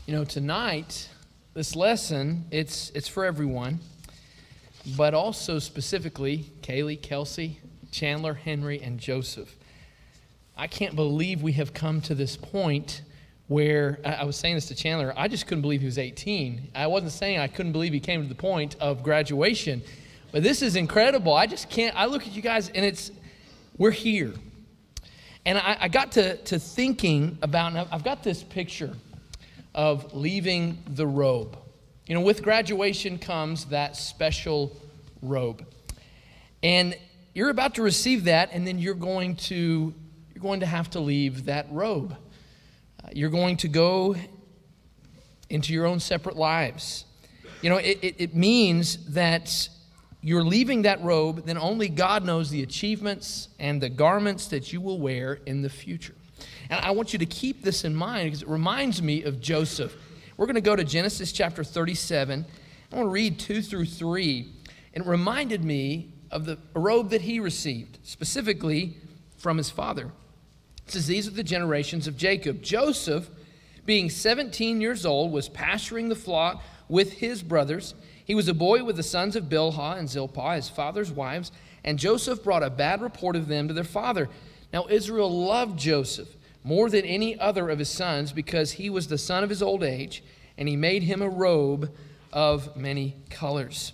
You know, tonight, this lesson, it's for everyone, but also specifically Kaylee, Kelsey, Chandler, Henry, and Joseph. I can't believe we have come to this point where, I was saying this to Chandler, I just couldn't believe he was 18. I wasn't saying I couldn't believe he came to the point of graduation, but this is incredible. I just can't, I look at you guys and we're here. And I got to thinking about, and I've got this picture of leaving the robe. You know, with graduation comes that special robe. And you're about to receive that, and then you're going to have to leave that robe. You're going to go into your own separate lives. You know, it means that you're leaving that robe, then only God knows the achievements and the garments that you will wear in the future. And I want you to keep this in mind because it reminds me of Joseph. We're going to go to Genesis chapter 37. I want to read 2 through 3. And it reminded me of the robe that he received, specifically from his father. It says, these are the generations of Jacob. Joseph, being 17 years old, was pasturing the flock with his brothers. He was a boy with the sons of Bilhah and Zilpah, his father's wives, and Joseph brought a bad report of them to their father. Now Israel loved Joseph more than any other of his sons because he was the son of his old age, and he made him a robe of many colors.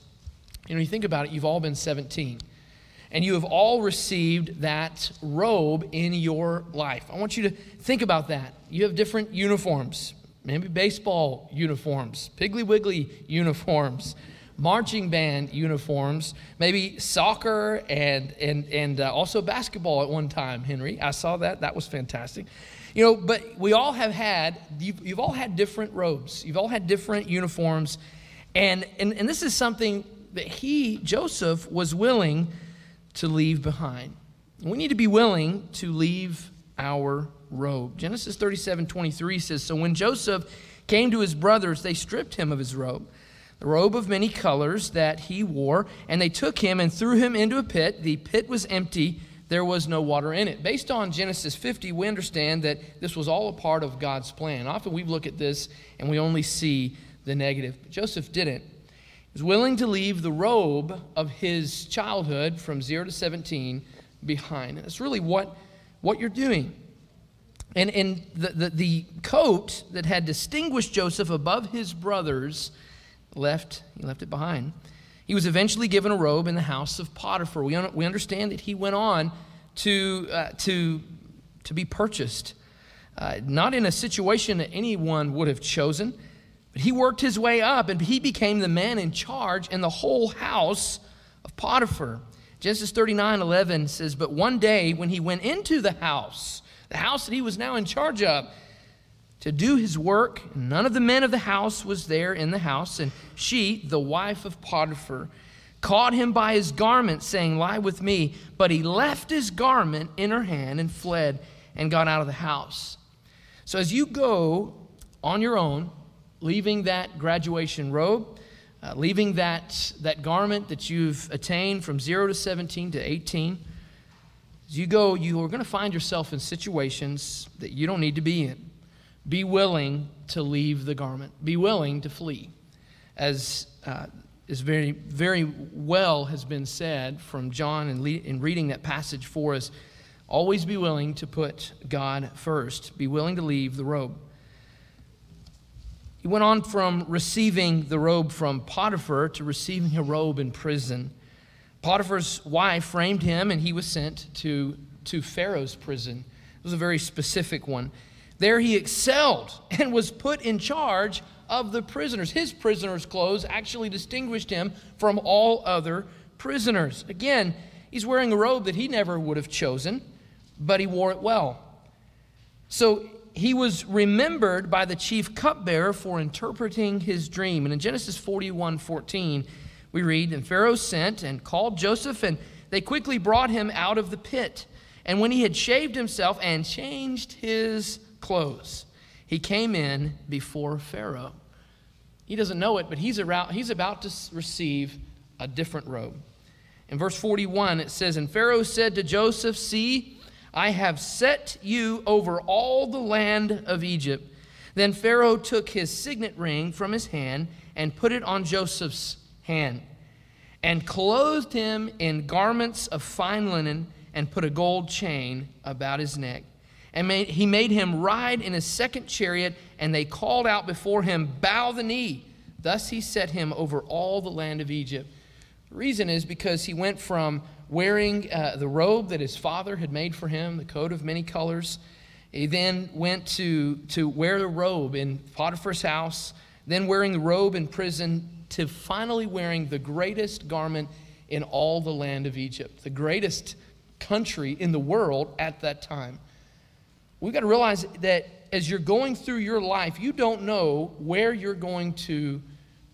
You know, you think about it, you've all been 17, and you have all received that robe in your life. I want you to think about that. You have different uniforms, maybe baseball uniforms, Piggly Wiggly uniforms, marching band uniforms, maybe soccer and also basketball at one time, Henry. I saw that. That was fantastic. You know, but we all have had, you've all had different robes. You've all had different uniforms. And this is something that Joseph, was willing to leave behind. We need to be willing to leave our robe. Genesis 37:23 says, so when Joseph came to his brothers, they stripped him of his robe, the robe of many colors that he wore, and they took him and threw him into a pit. The pit was empty. There was no water in it. Based on Genesis 50, we understand that this was all a part of God's plan. Often we look at this and we only see the negative. But Joseph didn't. He was willing to leave the robe of his childhood from 0 to 17 behind. And that's really what you're doing. And the coat that had distinguished Joseph above his brothers, he left it behind. He was eventually given a robe in the house of Potiphar. We understand that he went on to be purchased, not in a situation that anyone would have chosen, but he worked his way up and he became the man in charge in the whole house of Potiphar. Genesis 39:11 says, but one day when he went into the house that he was now in charge of, to do his work, none of the men of the house was there in the house, and she, the wife of Potiphar, caught him by his garment, saying, lie with me. But he left his garment in her hand and fled and got out of the house. So as you go on your own, leaving that graduation robe, leaving that garment that you've attained from 0 to 17 to 18, as you go, you are going to find yourself in situations that you don't need to be in. Be willing to leave the garment. Be willing to flee. As is very, very well has been said from John in reading that passage for us, always be willing to put God first. Be willing to leave the robe. He went on from receiving the robe from Potiphar to receiving a robe in prison. Potiphar's wife framed him, and he was sent to Pharaoh's prison. It was a very specific one. There he excelled and was put in charge of the prisoners. His prisoners' clothes actually distinguished him from all other prisoners. Again, he's wearing a robe that he never would have chosen, but he wore it well. So he was remembered by the chief cupbearer for interpreting his dream. And in Genesis 41:14, we read, and Pharaoh sent and called Joseph, and they quickly brought him out of the pit. And when he had shaved himself and changed his clothes, he came in before Pharaoh. He doesn't know it, but he's about to receive a different robe. In verse 41, it says, and Pharaoh said to Joseph, see, I have set you over all the land of Egypt. Then Pharaoh took his signet ring from his hand and put it on Joseph's hand, and clothed him in garments of fine linen, and put a gold chain about his neck. And he made him ride in his second chariot, and they called out before him, "Bow the knee." Thus he set him over all the land of Egypt. The reason is because he went from wearing the robe that his father had made for him, the coat of many colors. He then went to wear the robe in Potiphar's house, then wearing the robe in prison, to finally wearing the greatest garment in all the land of Egypt, the greatest country in the world at that time. We've got to realize that as you're going through your life, you don't know where you're going to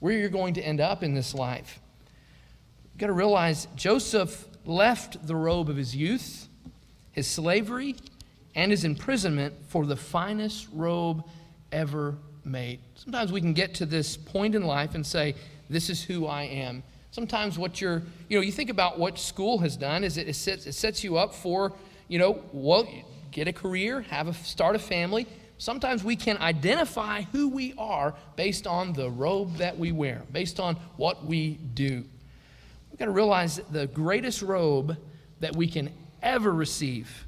end up in this life. You've got to realize Joseph left the robe of his youth, his slavery, and his imprisonment for the finest robe ever made. Sometimes we can get to this point in life and say, this is who I am. Sometimes what you think about what school has done is it sets you up for, get a career, start a family. Sometimes we can identify who we are based on the robe that we wear, based on what we do. We've got to realize that the greatest robe that we can ever receive,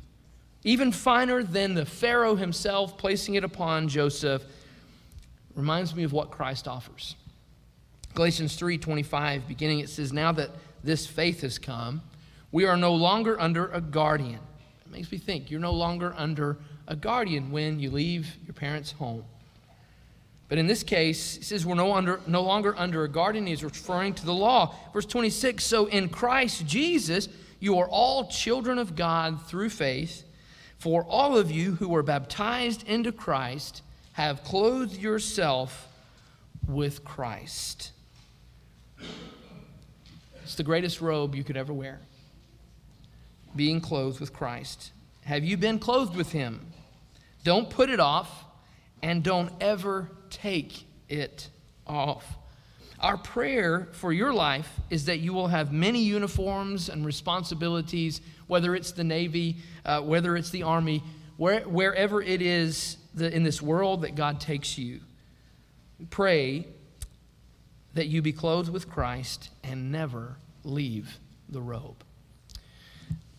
even finer than the Pharaoh himself placing it upon Joseph, reminds me of what Christ offers. Galatians 3:25, beginning, it says, "Now that this faith has come, we are no longer under a guardian." It makes me think, you're no longer under a guardian when you leave your parents' home. But in this case, it says we're no longer under a guardian. He's referring to the law. Verse 26, "So in Christ Jesus, you are all children of God through faith. For all of you who were baptized into Christ have clothed yourself with Christ." It's the greatest robe you could ever wear, being clothed with Christ. Have you been clothed with him? Don't put it off, and don't ever take it off. Our prayer for your life is that you will have many uniforms and responsibilities, whether it's the Navy, whether it's the Army, wherever it is in this world that God takes you. Pray that you be clothed with Christ and never leave the robe.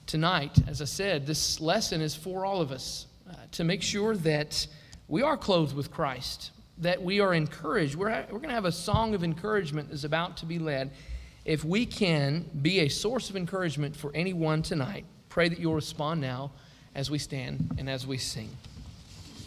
Tonight, as I said, this lesson is for all of us to make sure that we are clothed with Christ, that we are encouraged. We're going to have a song of encouragement that's about to be led. If we can be a source of encouragement for anyone tonight, pray that you'll respond now as we stand and as we sing.